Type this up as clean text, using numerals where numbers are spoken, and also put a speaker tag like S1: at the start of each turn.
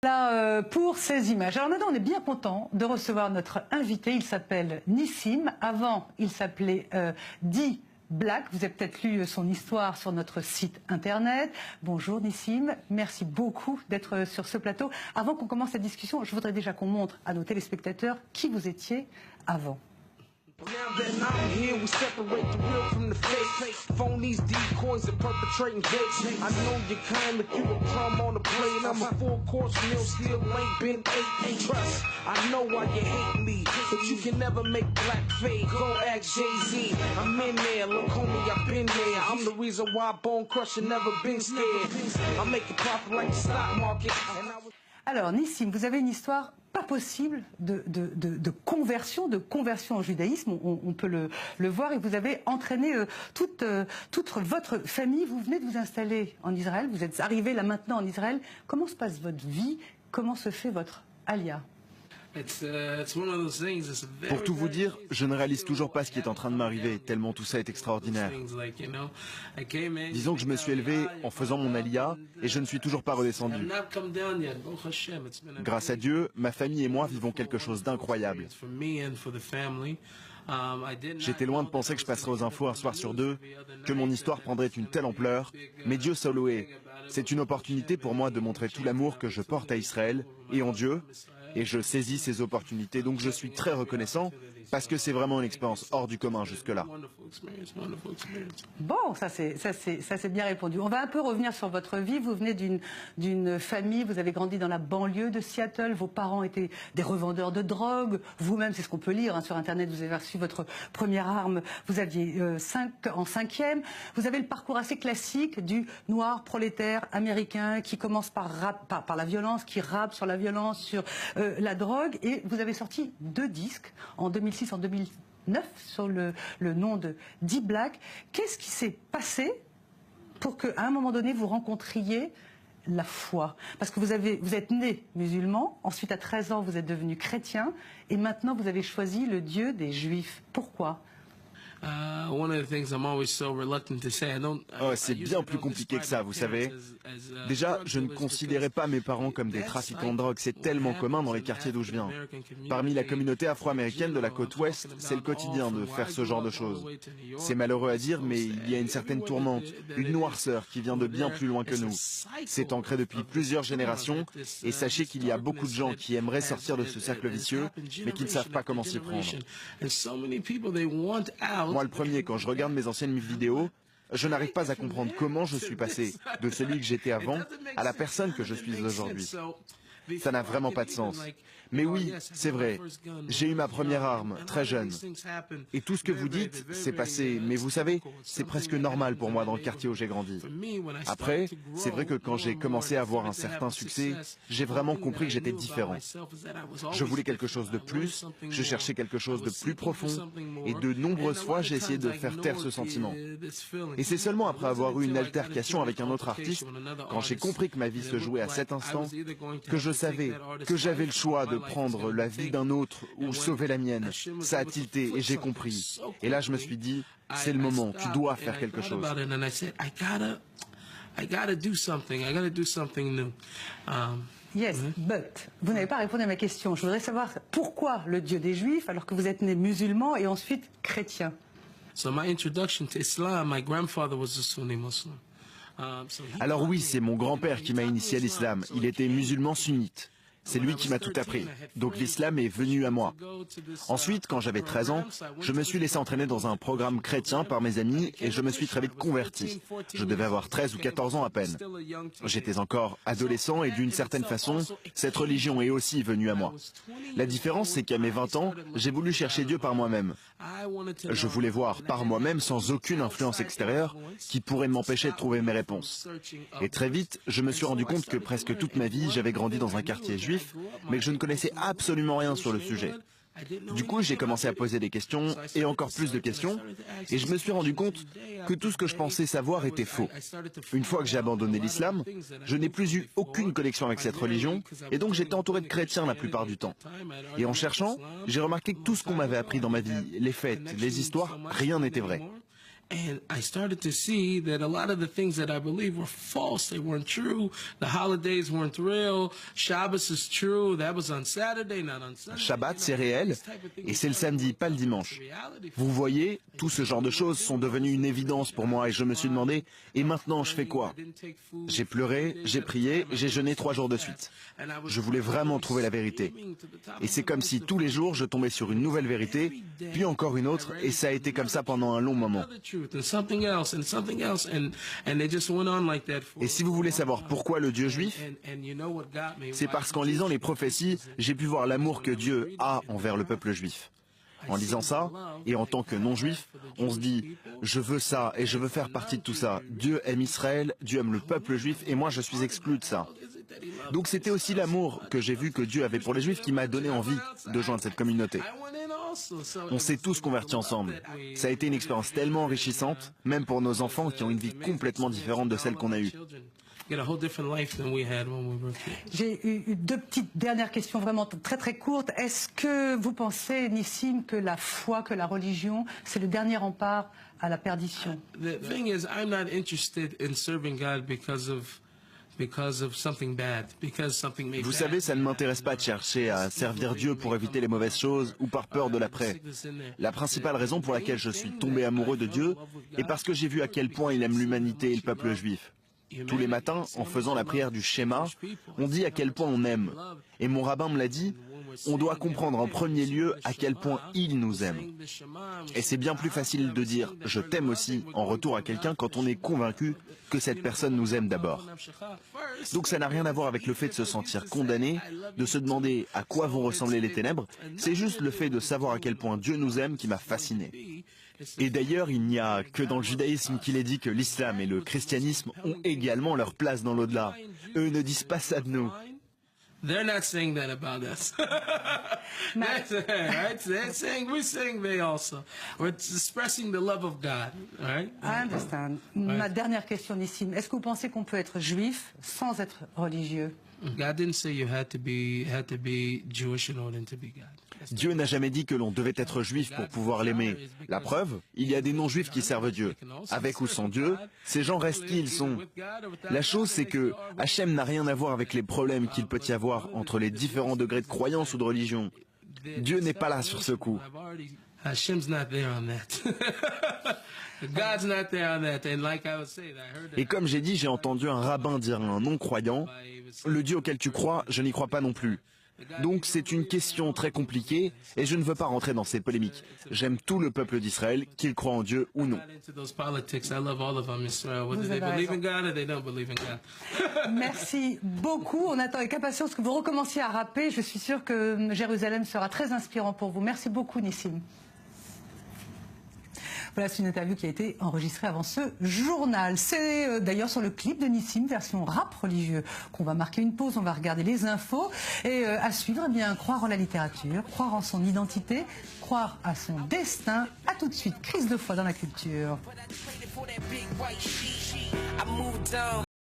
S1: Là, pour ces images. Alors maintenant, on est bien content de recevoir notre invité. Il s'appelle Nissim. Avant, il s'appelait Dee Black. Vous avez peut-être lu son histoire sur notre site internet. Bonjour Nissim, merci beaucoup d'être sur ce plateau. Avant qu'on commence cette discussion, je voudrais déjà qu'on montre à nos téléspectateurs qui vous étiez avant.
S2: Now that I'm here, we separate the real from the fake. Phone these decoys and perpetrating dates. I know you kind, but you a crumb on the plate. I'm a full-course meal, still ain't been ate. Trust, I know why you hate me, but you can never make black fade. Go ask Jay-Z, I'm in there. Look, homie, I've been there. I'm the reason why Bone Crusher never been scared. I make it profit like the stock market.
S1: Alors Nissim, vous avez une histoire pas possible de conversion au judaïsme, on peut le voir, et vous avez entraîné toute votre famille. Vous venez de vous installer en Israël, vous êtes arrivé là maintenant en Israël. Comment se passe votre vie? Comment se fait votre alia?
S3: Pour tout vous dire, je ne réalise toujours pas ce qui est en train de m'arriver, tellement tout ça est extraordinaire. Disons que je me suis élevé en faisant mon aliyah et je ne suis toujours pas redescendu. Grâce à Dieu, ma famille et moi vivons quelque chose d'incroyable. J'étais loin de penser que je passerais aux infos un soir sur deux, que mon histoire prendrait une telle ampleur, mais Dieu soit loué. C'est une opportunité pour moi de montrer tout l'amour que je porte à Israël et en Dieu, et je saisis ces opportunités, donc je suis très reconnaissant parce que c'est vraiment une expérience hors du commun jusque-là.
S1: Bon, ça c'est bien répondu. On va un peu revenir sur votre vie. Vous venez d'une famille, vous avez grandi dans la banlieue de Seattle, vos parents étaient des revendeurs de drogue, vous-même, c'est ce qu'on peut lire hein, sur Internet, vous avez reçu votre première arme, vous aviez en 5e. Vous avez le parcours assez classique du noir prolétaire américain qui commence par la violence, qui rappe sur la violence, sur la drogue, et vous avez sorti 2 disques en 2006, en 2009 sur le nom de Dee Black. Qu'est-ce qui s'est passé pour qu'à un moment donné vous rencontriez la foi? Parce que vous êtes né musulman, ensuite à 13 ans vous êtes devenu chrétien, et maintenant vous avez choisi le Dieu des Juifs. Pourquoi?
S3: C'est bien plus compliqué que ça, vous savez. Déjà, je ne considérais pas mes parents comme des trafiquants de drogue. C'est tellement commun dans les quartiers d'où je viens. Parmi la communauté afro-américaine de la côte ouest, c'est le quotidien de faire ce genre de choses. C'est malheureux à dire, mais il y a une certaine tourmente, une noirceur qui vient de bien plus loin que nous. C'est ancré depuis plusieurs générations, et sachez qu'il y a beaucoup de gens qui aimeraient sortir de ce cercle vicieux, mais qui ne savent pas comment s'y prendre. Moi, le premier, quand je regarde mes anciennes vidéos, je n'arrive pas à comprendre comment je suis passé de celui que j'étais avant à la personne que je suis aujourd'hui. Ça n'a vraiment pas de sens. Mais oui, c'est vrai, j'ai eu ma première arme, très jeune. Et tout ce que vous dites, c'est passé, mais vous savez, c'est presque normal pour moi dans le quartier où j'ai grandi. Après, c'est vrai que quand j'ai commencé à avoir un certain succès, j'ai vraiment compris que j'étais différent. Je voulais quelque chose de plus, je cherchais quelque chose de plus profond, et de nombreuses fois j'ai essayé de faire taire ce sentiment. Et c'est seulement après avoir eu une altercation avec un autre artiste, quand j'ai compris que ma vie se jouait à cet instant, que je savais que j'avais le choix de prendre la vie d'un autre ou sauver la mienne. Ça a tilté et j'ai compris. Et là, je me suis dit, c'est le moment, tu dois faire quelque chose.
S1: Yes, but vous n'avez pas répondu à ma question. Je voudrais savoir pourquoi le Dieu des Juifs alors que vous êtes né musulman et ensuite chrétien.
S3: Alors oui, c'est mon grand-père qui m'a initié à l'islam. Il était musulman sunnite. C'est lui qui m'a tout appris. Donc l'islam est venu à moi. Ensuite, quand j'avais 13 ans, je me suis laissé entraîner dans un programme chrétien par mes amis et je me suis très vite converti. Je devais avoir 13 ou 14 ans à peine. J'étais encore adolescent et d'une certaine façon, cette religion est aussi venue à moi. La différence, c'est qu'à mes 20 ans, j'ai voulu chercher Dieu par moi-même. Je voulais voir par moi-même sans aucune influence extérieure qui pourrait m'empêcher de trouver mes réponses. Et très vite, je me suis rendu compte que presque toute ma vie, j'avais grandi dans un quartier juif, mais que je ne connaissais absolument rien sur le sujet. Du coup, j'ai commencé à poser des questions, et encore plus de questions, et je me suis rendu compte que tout ce que je pensais savoir était faux. Une fois que j'ai abandonné l'islam, je n'ai plus eu aucune connexion avec cette religion, et donc j'étais entouré de chrétiens la plupart du temps. Et en cherchant, j'ai remarqué que tout ce qu'on m'avait appris dans ma vie, les fêtes, les histoires, rien n'était vrai.
S2: And I started to see that a lot of the things that I believed were false. They weren't true. The holidays weren't real. Shabbos is true. That was on Saturday, not on Sunday.
S3: Shabbat, c'est réel, et c'est le samedi, pas le dimanche. Vous voyez, tout ce genre de choses sont devenues une évidence pour moi, et je me suis demandé, et maintenant je fais quoi? J'ai pleuré, j'ai prié, j'ai jeûné 3 jours de suite. Je voulais vraiment trouver la vérité. Et c'est comme si tous les jours je tombais sur une nouvelle vérité, puis encore une autre, et ça a été comme ça pendant un long moment. Et si vous voulez savoir pourquoi le Dieu juif, c'est parce qu'en lisant les prophéties, j'ai pu voir l'amour que Dieu a envers le peuple juif. En lisant ça, et en tant que non-juif, on se dit « je veux ça et je veux faire partie de tout ça. Dieu aime Israël, Dieu aime le peuple juif et moi je suis exclu de ça. » Donc c'était aussi l'amour que j'ai vu que Dieu avait pour les juifs qui m'a donné envie de joindre cette communauté. On s'est tous convertis ensemble. Ça a été une expérience tellement enrichissante, même pour nos enfants qui ont une vie complètement différente de celle qu'on a eue.
S1: J'ai eu 2 petites dernières questions vraiment très courtes. Est-ce que vous pensez, Nissim, que la foi, que la religion, c'est le dernier rempart à la perdition?
S2: The thing is, I'm not interested in serving God because of something bad, because something may.
S3: Vous savez, ça ne m'intéresse pas de chercher à servir Dieu pour éviter les mauvaises choses ou par peur de l'après. La principale raison pour laquelle je suis tombé amoureux de Dieu est parce que j'ai vu à quel point il aime l'humanité et le peuple juif. Tous les matins, en faisant la prière du Shema, on dit à quel point on aime. Et mon rabbin me l'a dit, on doit comprendre en premier lieu à quel point il nous aime. Et c'est bien plus facile de dire « je t'aime aussi » en retour à quelqu'un quand on est convaincu que cette personne nous aime d'abord. Donc ça n'a rien à voir avec le fait de se sentir condamné, de se demander à quoi vont ressembler les ténèbres, c'est juste le fait de savoir à quel point Dieu nous aime qui m'a fasciné. Et d'ailleurs, il n'y a que dans le judaïsme qu'il est dit que l'islam et le christianisme ont également leur place dans l'au-delà. Eux ne disent pas ça de nous.
S2: They're not saying that about us. That's right. They're saying we're saying they also. We're expressing the love of God. Right?
S1: I understand. Ma dernière question, Nissim. Est-ce que vous pensez qu'on peut être juif sans être religieux?
S2: God didn't say you had to be Jewish in order to be God.
S3: Dieu n'a jamais dit que l'on devait être juif pour pouvoir l'aimer. La preuve, il y a des non-juifs qui servent Dieu. Avec ou sans Dieu, ces gens restent qui ils sont. La chose, c'est que Hachem n'a rien à voir avec les problèmes qu'il peut y avoir entre les différents degrés de croyance ou de religion. Dieu n'est pas là sur ce coup.
S2: Hashem's not there on that. God's not there on that. And like I was saying, I heard that.
S3: Et comme j'ai dit, j'ai entendu un rabbin dire à un non-croyant, « Le Dieu auquel tu crois, je n'y crois pas non plus. » Donc c'est une question très compliquée et je ne veux pas rentrer dans ces polémiques. J'aime tout le peuple d'Israël, qu'il croit en Dieu ou non.
S1: Merci beaucoup. On attend avec impatience que vous recommenciez à rapper. Je suis sûre que Jérusalem sera très inspirant pour vous. Merci beaucoup, Nissim. Voilà, c'est une interview qui a été enregistrée avant ce journal. C'est d'ailleurs sur le clip de Nissim, version rap religieux, qu'on va marquer une pause. On va regarder les infos. Et à suivre, eh bien, croire en la littérature, croire en son identité, croire à son destin. À tout de suite, crise de foi dans la culture.